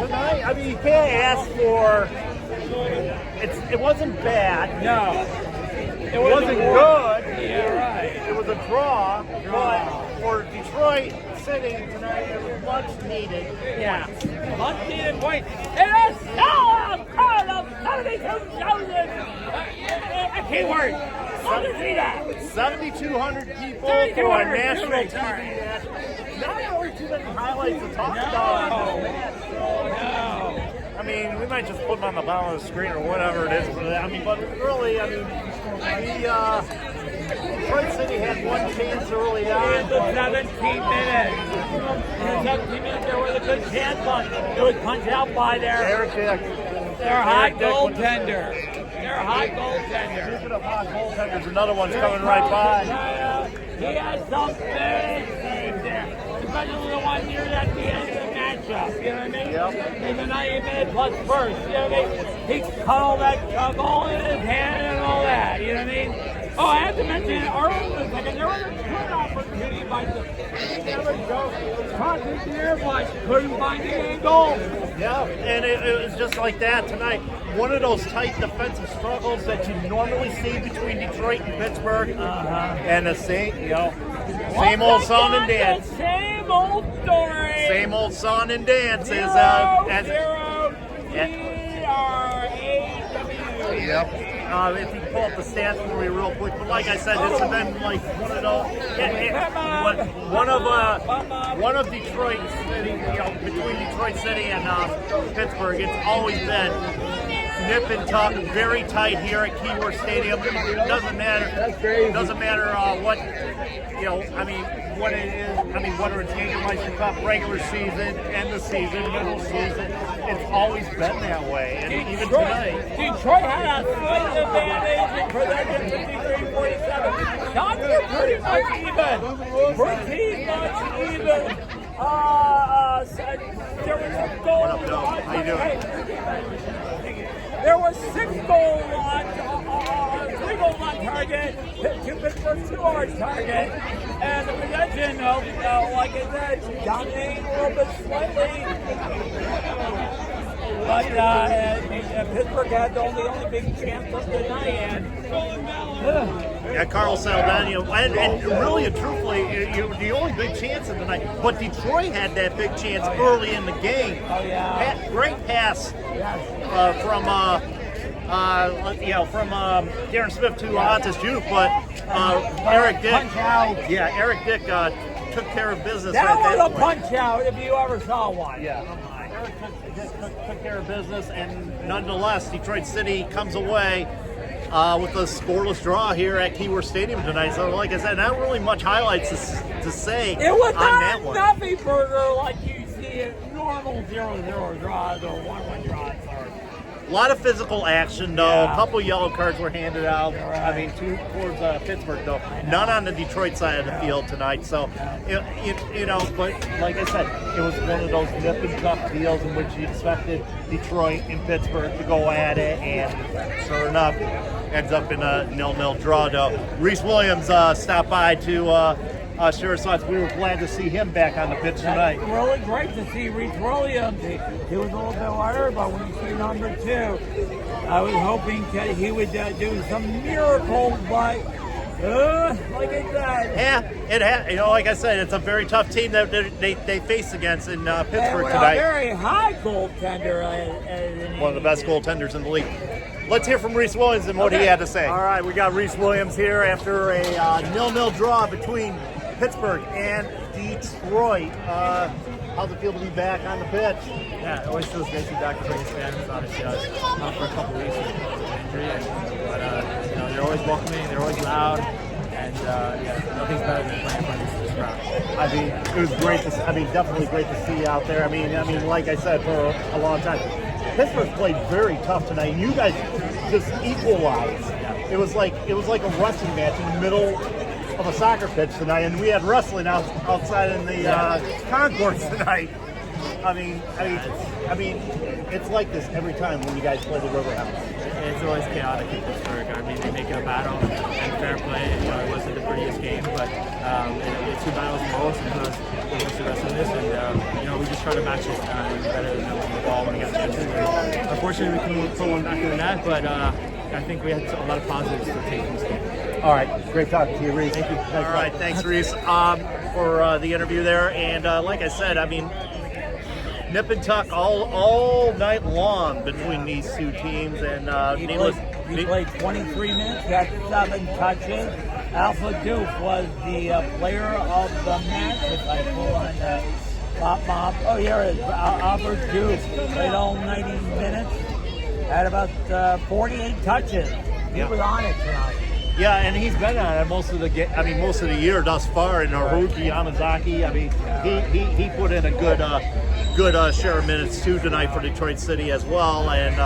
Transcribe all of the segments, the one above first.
Tonight, I mean, you can't ask for. It wasn't bad. No. It wasn't good. Yeah, right. It was a draw. But for Detroit City tonight, it was much needed. Yeah. Much needed point. It is now a crowd of 72,000. A keyword. How to see that? 7,200 people for a national TV match. Not really too many highlights to talk about. I mean, we might just put them on the bottom of the screen or whatever it is. But really, Detroit City had one chance early on. In the 17 minutes. In the 17 minutes, there was a good chance, but it was punched out by their hot goaltender. Speaking of hot goaltenders, another one's coming right by. He has some big saves there, especially the one near at the end of the matchup. You know what I mean? Yep. In the 90-minute plus first. You know what I mean? He cut all that goal in his hand and all that. You know what I mean? Oh, I have to mention earlier in a second, there was a good opportunity by the Congress there, but couldn't find the end goal. Yeah, and it was just like that tonight. One of those tight defensive struggles that you normally see between Detroit and Pittsburgh, and the same old song and dance. Same old story. Same old song and dance. Zero. Yep. If you can pull up the stats for me real quick, but like I said, this has been like one of those. One of Detroit City, between Detroit City and Pittsburgh, it's always been nip and tuck, very tight here at Keyworth Stadium. It doesn't matter. It doesn't matter what what it is. Whether it's Jägermeister Cup, regular season, end of season, middle season, it's always been that way. And even tonight, Detroit had a slight advantage in possession, 53-47. Shots are pretty much even. There was a goal. What up, Bill? How you doing? There was 6 goals on 3 goals on target, 2 Pittsburgh, 2 on target, and the possession, like I said, dominating a little bit slightly. But Pittsburgh had the only big chance of the night. Yeah, Carlos Saldana, and really and truthfully, the only big chance of the night. But Detroit had that big chance early in the game. Oh yeah, great pass from Darren Smith to Ontis Juke, but Eric Dick. Eric Dick took care of business. That was a punch out if you ever saw one. Yeah. Took care of business, and nonetheless, Detroit City comes away with a scoreless draw here at Keyworth Stadium tonight. So, like I said, not really much highlights to say it was on that one. Nothing further like you see in normal 0-0 draws or 1-1 draws. A lot of physical action, though. Yeah. A couple yellow cards were handed out. Right. 2 towards Pittsburgh, though. None on the Detroit side of the field tonight. So, but like I said, it was one of those nip and tuck deals in which you expected Detroit and Pittsburgh to go at it, and sure enough, ends up in a 0-0 draw, though. Rhys Williams stopped by to share his thoughts. We were glad to see him back on the pitch tonight. Really great to see Rhys Williams. He was a little bit lighter, but when you see number 2, I was hoping he would do some miracles, but like I said. Yeah, like I said, it's a very tough team that they face against in Pittsburgh tonight. A very high goaltender. One of the best goaltenders in the league. Let's hear from Rhys Williams and what he had to say. All right, we got Rhys Williams here after a 0-0 draw between Pittsburgh and Detroit. How's it feel to be back on the pitch? Yeah, it always feels great to be back with Rangers fans. Obviously, I was out for a couple of weeks with injury, but they're always welcoming, they're always loud, and nothing's better than playing in front of this crowd. It was great to. Definitely great to see you out there. Like I said, for a long time, Pittsburgh played very tough tonight, and you guys just equalized. Yeah. It was like a wrestling match in the middle of a soccer pitch tonight, and we had wrestling outside in the concourse tonight. I mean, it's like this every time when you guys play the River House. It's always chaotic in Pittsburgh. I mean, they make it a battle and fair play. You know, it wasn't the prettiest game, but it's two battles most because the rest of this, and you know, we just try to match it better than on the ball when we got chances. Unfortunately, we couldn't put one back in the net, but I think we had a lot of positives to take from this game. All right, great talking to you, Rhys. Thank you. All right, thanks, Rhys, for the interview there. And like I said, I mean, nip and tuck all night long between these two teams. And he played 23 minutes, got 7 touches. Alpha Doof was the player of the match. If I pull on the pop. Oh, here it is. Alpha Doof played all 90 minutes, had about 48 touches. He was on it tonight. Yeah, and he's been on it most of the year thus far. And Haruki Yamazaki, I mean, he put in a good share of minutes too tonight for Detroit City as well. And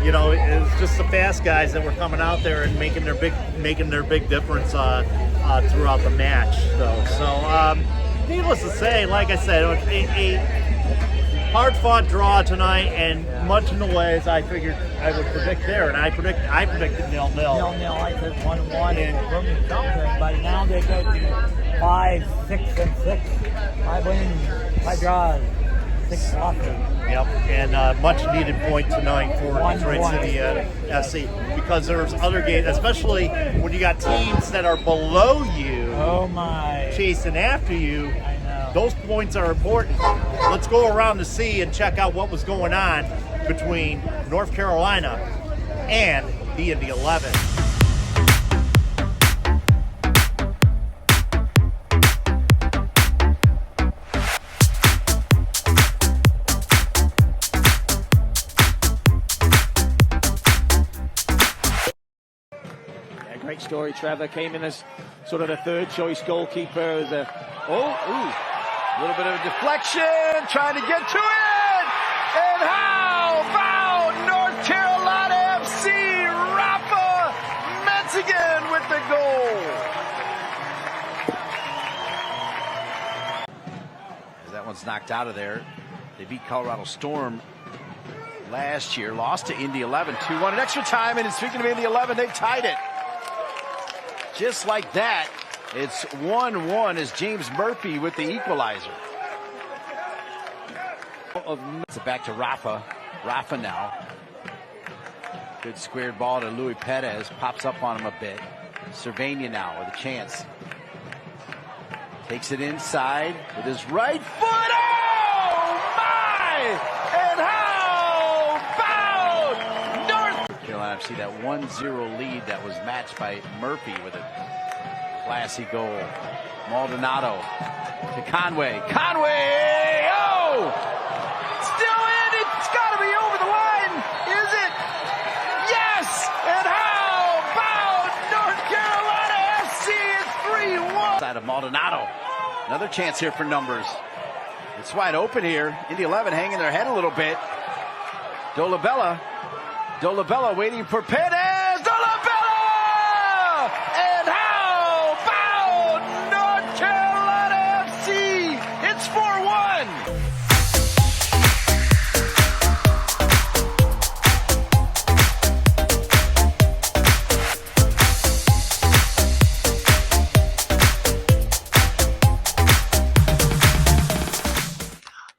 you know, it's just the fast guys that were coming out there and making their big difference throughout the match. So needless to say, like I said, it was a hard-fought draw tonight, and much in the ways I figured I would predict there, and I predicted 0-0. 0-0, I said 1-1 and Brooklyn something, but now they go to 5, 6, and 6. 5 wins, 5 draws, 6 losses. Yep, and much needed point tonight for Detroit City FC, because there's other games, especially when you got teams that are below you, chasing after you. Those points are important. Let's go around the sea and check out what was going on between North Carolina and the Indy 11. Yeah, great story. Trevor came in as sort of the third choice goalkeeper. A little bit of a deflection, trying to get to it! And how about North Carolina FC, Rafa Metzingen with the goal! As that one's knocked out of there. They beat Colorado Storm last year, lost to Indy 11, 2-1 in extra time, and speaking of Indy 11, they've tied it. Just like that. It's 1-1 as James Murphy with the equalizer. It's back to Rafa. Rafa now. Good squared ball to Luis Perez. Pops up on him a bit. Cervania now with a chance. Takes it inside with his right foot. Oh, my! And how about North Carolina FC, that 1-0 lead that was matched by Murphy with a classy goal. Maldonado to Conway. Conway! Oh! Still in! It's got to be over the line! Is it? Yes! And how about North Carolina FC? It's 3-1. Side of Maldonado. Another chance here for numbers. It's wide open here. Indy 11 hanging their head a little bit. Dolabella waiting for Perez. Dolabella! And how about North Carolina FC? It's 4-1.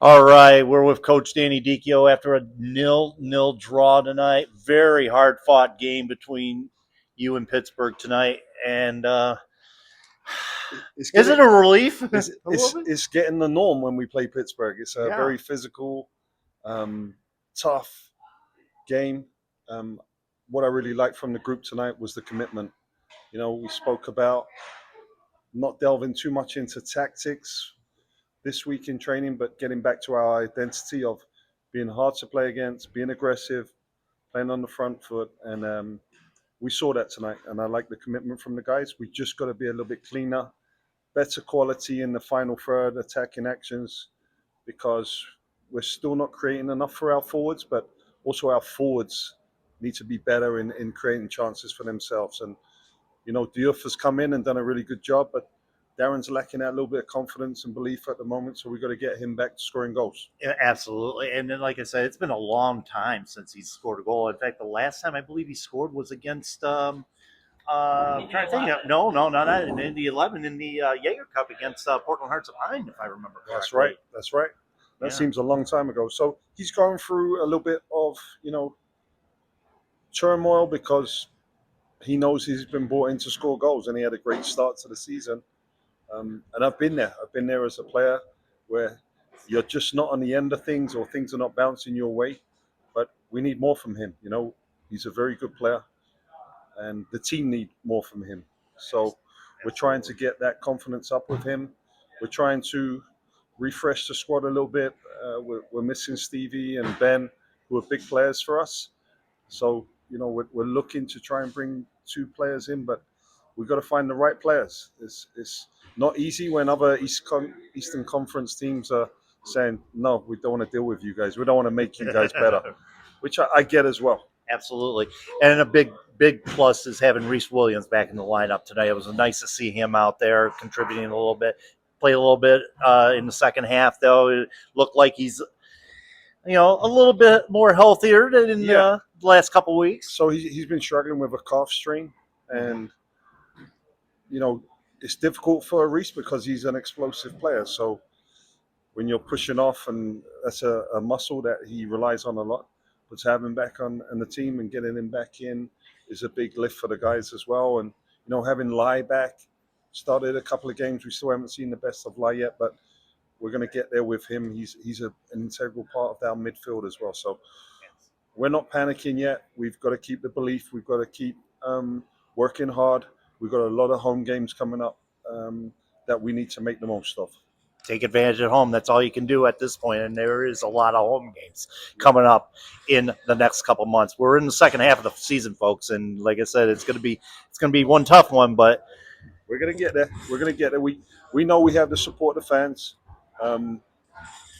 All right, we're with Coach Danny Dichio after a 0-0 draw tonight. Very hard-fought game between you and Pittsburgh tonight. And is it a relief? It's getting the norm when we play Pittsburgh. It's a very physical, tough game. What I really liked from the group tonight was the commitment. You know, we spoke about not delving too much into tactics this week in training, but getting back to our identity of being hard to play against, being aggressive, playing on the front foot. And we saw that tonight. And I like the commitment from the guys. We just got to be a little bit cleaner, better quality in the final third, attacking actions, because we're still not creating enough for our forwards, but also our forwards need to be better in creating chances for themselves. And, you know, Diouf has come in and done a really good job, but Darren's lacking that little bit of confidence and belief at the moment, so we've got to get him back to scoring goals. Yeah, absolutely. And then, like I said, it's been a long time since he's scored a goal. In fact, the last time I believe he scored was against I'm trying to think. No, not in Indy 11 in the Jaeger Cup against Portland Hearts of Pine, if I remember correctly. That's right. That seems a long time ago. So he's going through a little bit of, turmoil because he knows he's been brought in to score goals, and he had a great start to the season. And I've been there. I've been there as a player where you're just not on the end of things, or things are not bouncing your way. But we need more from him. He's a very good player, and the team need more from him. So we're trying to get that confidence up with him. We're trying to refresh the squad a little bit. We're missing Stevie and Ben, who are big players for us. So, we're looking to try and bring 2 players in, but we've got to find the right players. It's not easy when other Eastern Conference teams are saying, no, we don't want to deal with you guys. We don't want to make you guys better, which I get as well. Absolutely. And a big plus is having Rhys Williams back in the lineup today. It was nice to see him out there contributing a little bit. Played a little bit in the second half, though. It looked like he's, a little bit more healthier than in the last couple of weeks. So he's been struggling with a calf strain, and it's difficult for Rhys because he's an explosive player. So when you're pushing off, and that's a muscle that he relies on a lot, but to have him back on the team and getting him back in is a big lift for the guys as well. And having Lai back, started a couple of games. We still haven't seen the best of Lai yet, but we're going to get there with him. He's an integral part of our midfield as well. So we're not panicking yet. We've got to keep the belief. We've got to keep working hard. We've got a lot of home games coming up that we need to make the most of. Take advantage at home. That's all you can do at this point, and there is a lot of home games coming up in the next couple months. We're in the second half of the season, folks, and like I said, it's going to be one tough one, but we're going to get there. We're going to get there. We know we have the support of the fans.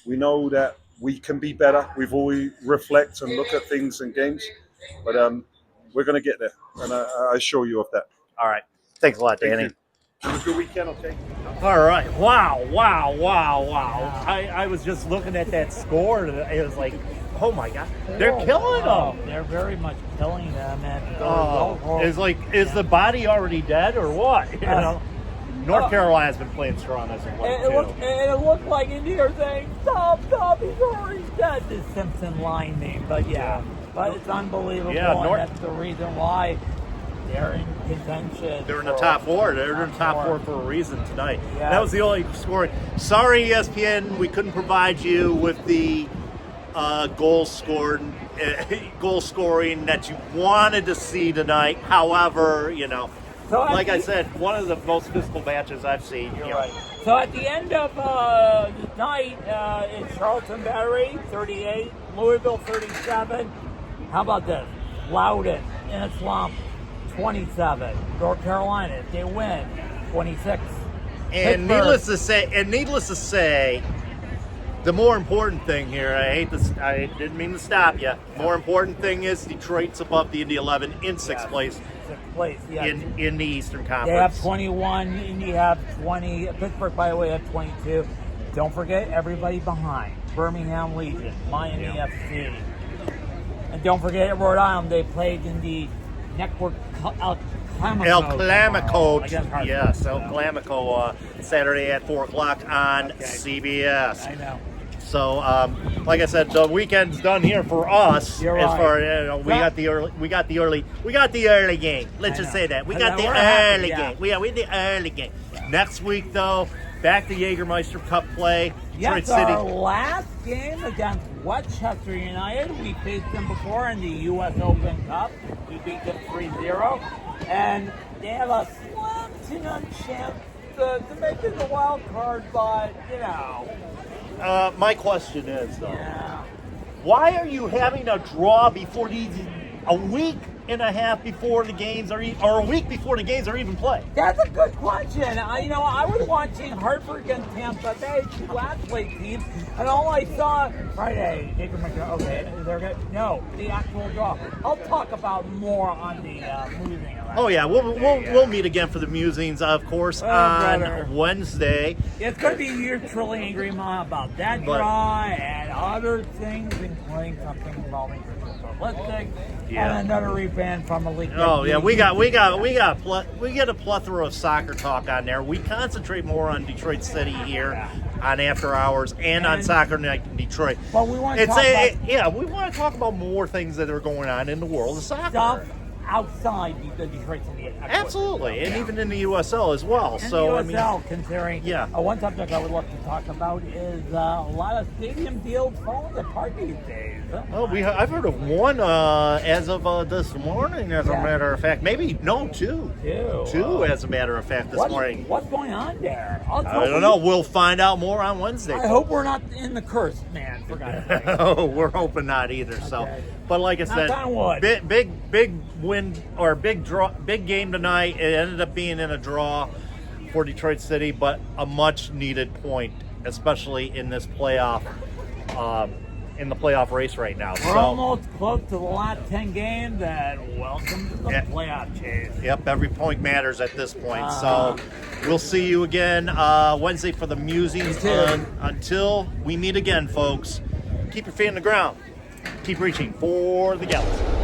We know that we can be better. We've always reflect and look at things in games, but we're going to get there, and I assure you of that. All right. Thanks a lot, Danny. Have a good weekend, okay? All right. Wow. I was just looking at that score, and it was like, oh my God, they're killing them. They're very much killing them. And is the body already dead or what? North Carolina's been playing strong as of late, too. It looked like Indy are saying, stop, he's already dead. The Simpson line name, but but it's unbelievable. Yeah, and that's the reason why they're in contention. They're in the top 4. They're in the top 4 for a reason tonight. Yeah. That was the only scoring. Sorry, ESPN, we couldn't provide you with the goal scoring that you wanted to see tonight. However, so like I said, one of the most physical matches I've seen. You're right. So at the end of the night, it's Charlton Battery, 38, Louisville, 37. How about this? Loudon in a slump, 27. North Carolina, they win, 26. And needless to say, the more important thing here, I didn't mean to stop you. More important thing is Detroit's above the Indy 11 in 6th place. In the Eastern Conference. They have 21, Indy have 20. Pittsburgh, by the way, have 22. Don't forget everybody behind. Birmingham Legion, Miami FC. And don't forget Rhode Island, they played in the network El Clamico. Yes, El Clamico, Saturday at 4 o'clock on CBS. I know. So, like I said, the weekend's done here for us. You're as right. far we got the early game. Let's just say that we got the early game. We the early game. Next week, though, back to Jägermeister Cup play. Yes, Detroit City. Our last game against Westchester United. We faced them before in the U.S. Open Cup. We beat them 3-0, and they have a slim to none chance to make it the wild card, but my question is, though, why are you having a draw before a week and a half before the games are or a week before the games are even played? That's a good question. I was watching Hartford against Tampa Bay, two last place teams, and all I saw Friday. Okay, they're good. No, the actual draw. I'll talk about more on the losing. Oh yeah, we'll meet again for the musings, of course, on Wednesday. It's going to be you're truly angry, Ma, about that draw and other things, including something involving Scoreless and another reband from a league. Oh yeah, we get a plethora of soccer talk on there. We concentrate more on Detroit City here on After Hours and on Soccer Night in Detroit. But we want to we want to talk about more things that are going on in the world of soccer. Stuff outside the Detroit City. Absolutely, and even in the USL as well. And so the USL, considering one subject I would love to talk about is a lot of stadium deals falling apart these days. I've heard of one as of this morning. As a matter of fact, two. Two, as a matter of fact, this morning. What's going on there? I don't know. We'll find out more on Wednesday. I hope we're not in the curse, man. For God's sake. Oh, we're hoping not either. Okay. So, but like I said, big win or big game tonight. It ended up being in a draw for Detroit City, but a much needed point, especially in this playoff. In the playoff race right now. We're almost close to the last 10 games, and welcome to the playoff chase. Yep, every point matters at this point. So we'll see you again Wednesday for the musings. Until we meet again, folks, keep your feet on the ground. Keep reaching for the galaxy.